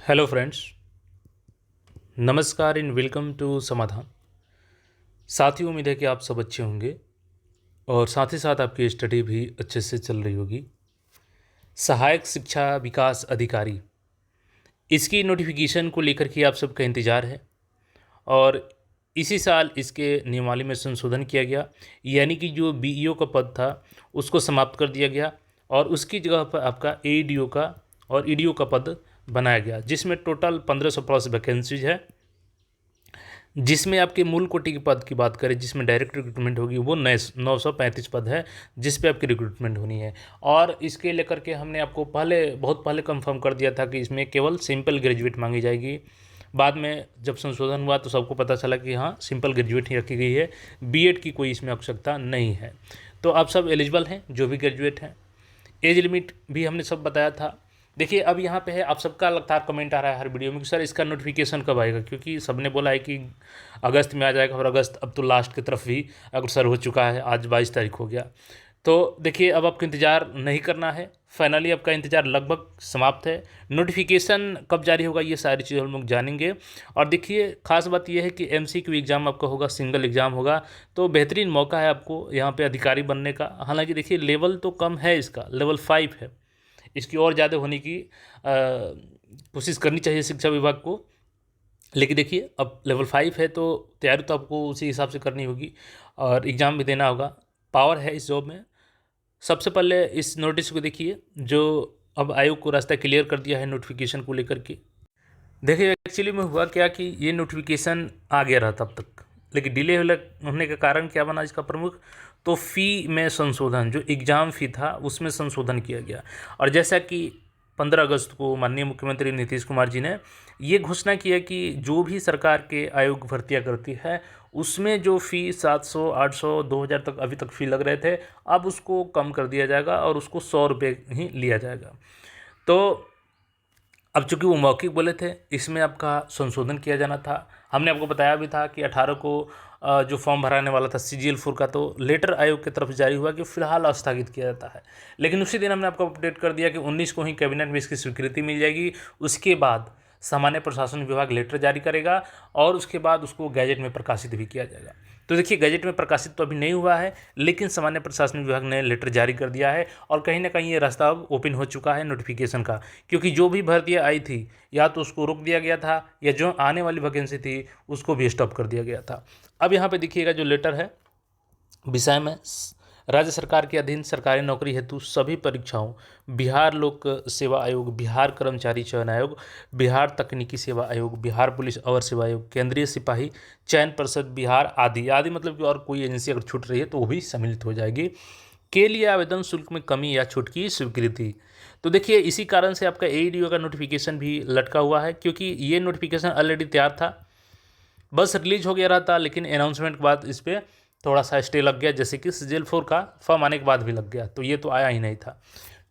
Hello friends, नमस्कार and welcome to समाधान। साथियों, उम्मीद है कि आप सब अच्छे होंगे और साथ ही साथ आपकी स्टडी भी अच्छे से चल रही होगी। सहायक शिक्षा विकास अधिकारी, इसकी नोटिफिकेशन को लेकर के आप सबका इंतज़ार है और इसी साल इसके नियमावली में संशोधन किया गया, यानी कि जो बीईओ का पद था उसको समाप्त कर दिया गया और उसकी जगह पर आपका एईडीओ का और ईडीओ का पद बनाया गया, जिसमें टोटल 1500 प्लस वैकेंसीज है। जिसमें आपके मूल कोटि के पद की बात करें, जिसमें डायरेक्ट रिक्रूटमेंट होगी, वो 935 पद है जिस पे आपकी रिक्रूटमेंट होनी है। और इसके लेकर के हमने आपको बहुत पहले कंफर्म कर दिया था कि इसमें केवल सिंपल ग्रेजुएट मांगी जाएगी। बाद में जब संशोधन हुआ तो सबको पता चला कि हाँ, सिंपल ग्रेजुएट ही रखी गई है, बीएड की कोई इसमें आवश्यकता नहीं है। तो आप सब एलिजिबल हैं जो भी ग्रेजुएट हैं। एज लिमिट भी हमने सब बताया था। देखिए, अब यहाँ पे है, आप सबका लगातार कमेंट आ रहा है हर वीडियो में कि सर इसका नोटिफिकेशन कब आएगा, क्योंकि सबने बोला है कि अगस्त में आ जाएगा और अगस्त अब तो लास्ट की तरफ भी अग्रसर हो चुका है। आज 22 तारीख हो गया। तो देखिए, अब आपको इंतज़ार नहीं करना है, फाइनली आपका इंतज़ार लगभग समाप्त है। नोटिफिकेशन कब जारी होगा ये सारी चीज़ें हम लोग जानेंगे। और देखिए, खास बात यह है कि एमसीक्यू एग्ज़ाम आपका होगा, सिंगल एग्ज़ाम होगा, तो बेहतरीन मौका है आपको यहाँ पे अधिकारी बनने का। हालांकि देखिए, लेवल तो कम है, इसका लेवल 5 है, इसकी और ज़्यादा होने की कोशिश करनी चाहिए शिक्षा विभाग को। लेकिन देखिए, अब लेवल 5 है तो तैयारी तो आपको उसी हिसाब से करनी होगी और एग्ज़ाम भी देना होगा। पावर है इस जॉब में। सबसे पहले इस नोटिस को देखिए, जो अब आयोग को रास्ता क्लियर कर दिया है नोटिफिकेशन को लेकर के। देखिए, एक्चुअली में हुआ क्या कि ये नोटिफिकेशन आ गया रहा तब तक, लेकिन डिले होने का कारण क्या बना इसका प्रमुख, तो फ़ी में संशोधन, जो एग्ज़ाम फ़ी था उसमें संशोधन किया गया। और जैसा कि 15 अगस्त को माननीय मुख्यमंत्री नीतीश कुमार जी ने ये घोषणा किया कि जो भी सरकार के आयोग भर्तियाँ करती है उसमें जो फ़ी 700, 800, 2000 तक अभी तक फ़ी लग रहे थे, अब उसको कम कर दिया जाएगा और उसको 100 रुपये ही लिया जाएगा। तो अब चूंकि वो मौखिक बोले थे, इसमें आपका संशोधन किया जाना था। हमने आपको बताया भी था कि 18 को जो फॉर्म भराने वाला था CGL-4 का, तो लेटर आयोग की तरफ जारी हुआ कि फिलहाल स्थगित किया जाता है। लेकिन उसी दिन हमने आपको अपडेट कर दिया कि 19 को ही कैबिनेट में इसकी स्वीकृति मिल जाएगी। उसके बाद सामान्य प्रशासन विभाग लेटर जारी करेगा और उसके बाद उसको गैजेट में प्रकाशित भी किया जाएगा। तो देखिए, गैजेट में प्रकाशित तो अभी नहीं हुआ है, लेकिन सामान्य प्रशासन विभाग ने लेटर जारी कर दिया है और कहीं ना कहीं ये रास्ता अब ओपन हो चुका है नोटिफिकेशन का। क्योंकि जो भी भर्तियाँ आई थी, या तो उसको रोक दिया गया था, या जो आने वाली वैकेंसी थी उसको भी स्टॉप कर दिया गया था। अब यहाँ पे देखिएगा जो लेटर है, विषय में राज्य सरकार के अधीन सरकारी नौकरी हेतु सभी परीक्षाओं, बिहार लोक सेवा आयोग, बिहार कर्मचारी चयन आयोग, बिहार तकनीकी सेवा आयोग, बिहार पुलिस अवर सेवा आयोग, केंद्रीय सिपाही चयन परिषद बिहार आदि आदि, मतलब कि और कोई एजेंसी अगर छूट रही है तो वो भी सम्मिलित हो जाएगी, के लिए आवेदन शुल्क में कमी या छूट की स्वीकृति। तो देखिए, इसी कारण से आपका एईडीओ का नोटिफिकेशन भी लटका हुआ है, क्योंकि ये नोटिफिकेशन ऑलरेडी तैयार था, बस रिलीज हो गया रहा था, लेकिन अनाउंसमेंट के बाद इस पर थोड़ा सा स्टे लग गया, जैसे कि CGL-4 का फॉर्म आने के बाद भी लग गया, तो ये तो आया ही नहीं था।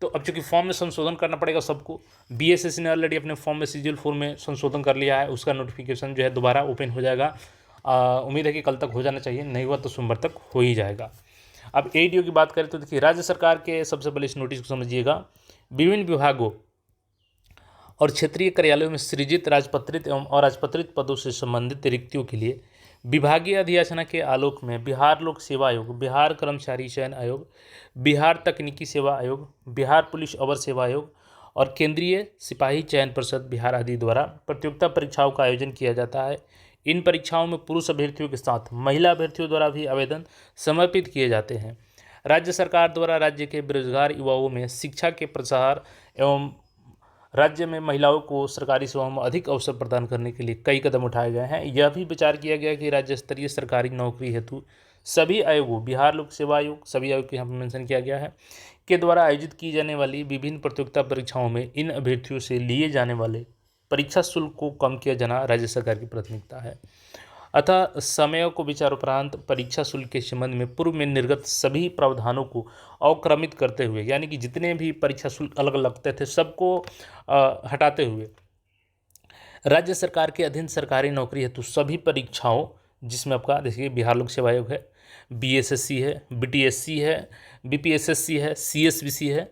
तो अब चूंकि फॉर्म में संशोधन करना पड़ेगा सबको, BSSC ने ऑलरेडी अपने फॉर्म में CGL-4 में संशोधन कर लिया है, उसका नोटिफिकेशन जो है दोबारा ओपन हो जाएगा। उम्मीद है कि कल तक हो जाना चाहिए, नहीं हुआ तो सोमवार तक हो ही जाएगा। अब एडीओ की बात करें तो देखिए, राज्य सरकार के सबसे पहले इस नोटिस को समझिएगा। विभिन्न विभागों और क्षेत्रीय कार्यालयों में सृजित राजपत्रित एवं अराजपत्रित पदों से संबंधित रिक्तियों के लिए विभागीय अधियाचना के आलोक में बिहार लोक सेवा आयोग, बिहार कर्मचारी चयन आयोग, बिहार तकनीकी सेवा आयोग, बिहार पुलिस अवर सेवा आयोग और केंद्रीय सिपाही चयन परिषद बिहार आदि द्वारा प्रतियोगिता परीक्षाओं का आयोजन किया जाता है। इन परीक्षाओं में पुरुष अभ्यर्थियों के साथ महिला अभ्यर्थियों द्वारा भी आवेदन समर्पित किए जाते हैं। राज्य सरकार द्वारा राज्य के बेरोजगार युवाओं में शिक्षा के प्रसार एवं राज्य में महिलाओं को सरकारी सेवाओं में अधिक अवसर प्रदान करने के लिए कई कदम उठाए गए हैं। यह भी विचार किया गया कि राज्य स्तरीय सरकारी नौकरी हेतु सभी आयोगों, बिहार लोक सेवा आयोग, सभी आयोग के यहाँ पर मेंशन किया गया है, के द्वारा आयोजित की जाने वाली विभिन्न प्रतियोगिता परीक्षाओं में इन अभ्यर्थियों से लिए जाने वाले परीक्षा शुल्क को कम किया जाना राज्य सरकार की प्राथमिकता है। अतः समय को विचारोपरांत परीक्षा शुल्क के संबंध में पूर्व में निर्गत सभी प्रावधानों को अवक्रमित करते हुए, यानी कि जितने भी परीक्षा शुल्क अलग लगते थे सबको हटाते हुए, राज्य सरकार के अधीन सरकारी नौकरी हेतु सभी परीक्षाओं, जिसमें आपका देखिए बिहार लोक सेवा आयोग है, BSSC है, BTSC है, BPSSC है, CSBC है,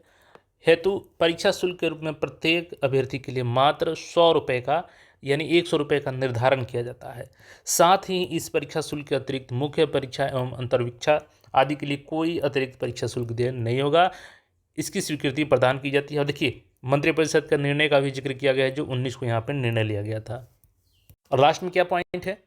हेतु परीक्षा शुल्क के रूप में प्रत्येक अभ्यर्थी के लिए मात्र 100 रुपये का यानी 100 रुपये का निर्धारण किया जाता है। साथ ही इस परीक्षा शुल्क के अतिरिक्त मुख्य परीक्षा एवं अंतर्परीक्षा आदि के लिए कोई अतिरिक्त परीक्षा शुल्क देय नहीं होगा। इसकी स्वीकृति प्रदान की जाती है। और देखिए, मंत्रिपरिषद का निर्णय का भी जिक्र किया गया है, जो 19 को यहाँ पर निर्णय लिया गया था। और लास्ट में क्या पॉइंट है,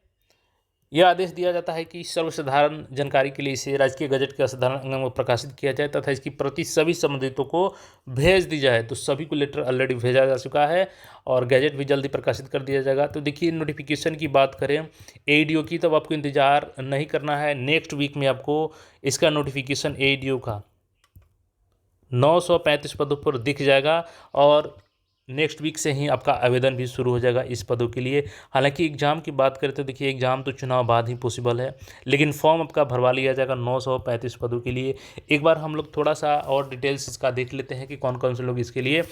यह आदेश दिया जाता है कि सर्वसाधारण जानकारी के लिए इसे राजकीय गजट के असाधारण अंग में प्रकाशित किया जाए तथा इसकी प्रति सभी संबंधितों को भेज दी जाए। तो सभी को लेटर ऑलरेडी भेजा जा चुका है और गैजेट भी जल्दी प्रकाशित कर दिया जाएगा। तो देखिए, नोटिफिकेशन की बात करें एडीओ की, तब आपको इंतजार नहीं करना है। नेक्स्ट वीक में आपको इसका नोटिफिकेशन एडीओ का 935 पदों पर दिख जाएगा और नेक्स्ट वीक से ही आपका आवेदन भी शुरू हो जाएगा इस पदों के लिए। हालांकि एग्ज़ाम की बात करें तो देखिए, एग्ज़ाम तो चुनाव बाद ही पॉसिबल है, लेकिन फॉर्म आपका भरवा लिया जाएगा 935 पदों के लिए। एक बार हम लोग थोड़ा सा और डिटेल्स इसका देख लेते हैं कि कौन कौन से लोग इसके लिए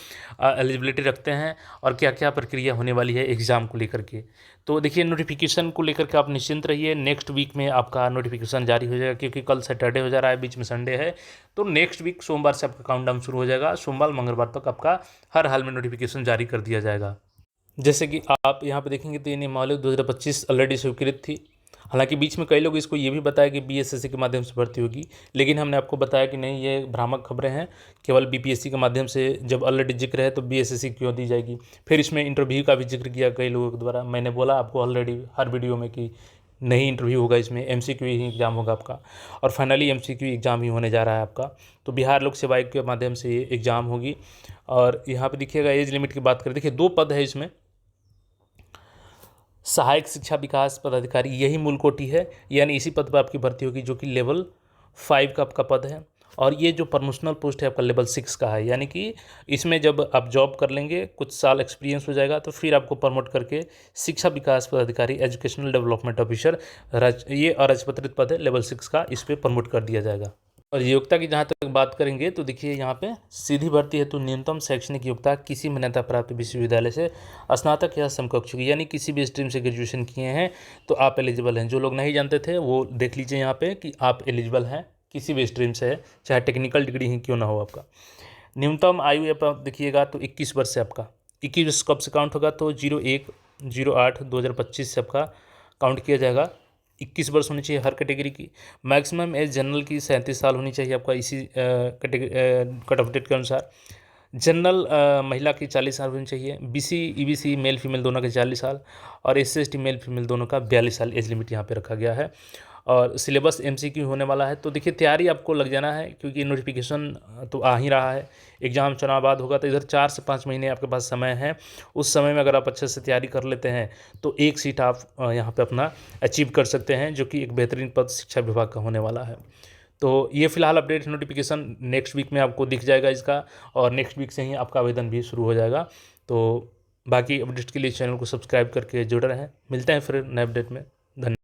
एलिजिबिलिटी रखते हैं और क्या क्या प्रक्रिया होने वाली है एग्ज़ाम को लेकर के। तो देखिए, नोटिफिकेशन को लेकर के आप निश्चिंत रहिए, नेक्स्ट वीक में आपका नोटिफिकेशन जारी हो जाएगा, क्योंकि कल सैटरडे हो जा रहा है, बीच में संडे है। तो नेक्स्ट वीक सोमवार से आपका काउंटडाउन शुरू हो जाएगा। सोमवार मंगलवार तक आपका हर हाल में नोटिफिकेशन जारी कर दिया जाएगा। जैसे कि आप यहाँ पे देखेंगे तो ये नियमावली 2025 ऑलरेडी स्वीकृत थी। हालांकि बीच में कई लोग इसको ये भी बताया कि बीएसएससी के माध्यम से भर्ती होगी, लेकिन हमने आपको बताया कि नहीं, ये भ्रामक खबरें हैं। केवल बीपीएससी के माध्यम से जब ऑलरेडी जिक्र है तो बीएसएससी क्यों दी जाएगी। फिर इसमें इंटरव्यू का भी जिक्र किया कई लोगों के द्वारा। मैंने बोला आपको ऑलरेडी हर वीडियो में कि नहीं, इंटरव्यू होगा, इसमें एमसीक्यू ही एग्ज़ाम होगा आपका, और फाइनली एमसीक्यू एग्ज़ाम ही होने जा रहा है आपका। तो बिहार लोक सेवा आयोग के माध्यम से ये एग्ज़ाम होगी। और यहाँ पे देखिएगा, एज लिमिट की बात करें, देखिए 2 पद है इसमें। सहायक शिक्षा विकास पदाधिकारी, यही मूल कोटि है, यानी इसी पद पर आपकी भर्ती होगी, जो कि लेवल 5 का आपका पद है। और ये जो प्रमोशनल पोस्ट है आपका लेवल 6 का है, यानी कि इसमें जब आप जॉब कर लेंगे, कुछ साल एक्सपीरियंस हो जाएगा, तो फिर आपको प्रमोट करके शिक्षा विकास पदाधिकारी, एजुकेशनल डेवलपमेंट ऑफिसर, ये अराजपत्रित पद है लेवल 6 का, इस पर प्रमोट कर दिया जाएगा। और योग्यता की जहाँ तक बात करेंगे तो देखिए, यहाँ पे सीधी भर्ती हेतु न्यूनतम शैक्षणिक योग्यता किसी मान्यता प्राप्त विश्वविद्यालय से स्नातक या समकक्ष की, यानी किसी भी स्ट्रीम से ग्रेजुएशन किए हैं तो आप एलिजिबल हैं। जो लोग नहीं जानते थे वो देख लीजिए यहाँ पे कि आप एलिजिबल हैं, किसी भी स्ट्रीम से है, चाहे टेक्निकल डिग्री ही क्यों ना हो आपका। न्यूनतम आयु आप देखिएगा तो 21 वर्ष से आपका 21 वर्ष कब से काउंट होगा, तो 01/08/2025 से आपका काउंट किया जाएगा। 21 वर्ष होनी चाहिए हर कैटेगरी की। मैक्सिमम एज जनरल की 37 साल होनी चाहिए आपका, इसी कैटेगरी कट ऑफ डेट के अनुसार। जनरल महिला की 40 साल होनी चाहिए। बीसी ईबीसी मेल फीमेल दोनों के 40 साल और एससी एसटी मेल फीमेल दोनों का 42 साल एज लिमिट यहाँ पे रखा गया है। और सिलेबस एमसीक्यू होने वाला है, तो देखिए तैयारी आपको लग जाना है, क्योंकि नोटिफिकेशन तो आ ही रहा है। एग्ज़ाम चुनाव बाद होगा, तो इधर 4 से 5 महीने आपके पास समय है। उस समय में अगर आप अच्छे से तैयारी कर लेते हैं तो एक सीट आप यहाँ पे अपना अचीव कर सकते हैं, जो कि एक बेहतरीन पद शिक्षा विभाग का होने वाला है। तो ये फिलहाल अपडेट, नोटिफिकेशन नेक्स्ट वीक में आपको दिख जाएगा इसका, और नेक्स्ट वीक से ही आपका आवेदन भी शुरू हो जाएगा। तो बाकी अपडेट के लिए चैनल को सब्सक्राइब करके जुड़े रहें। मिलते हैं फिर नए अपडेट में। धन्यवाद।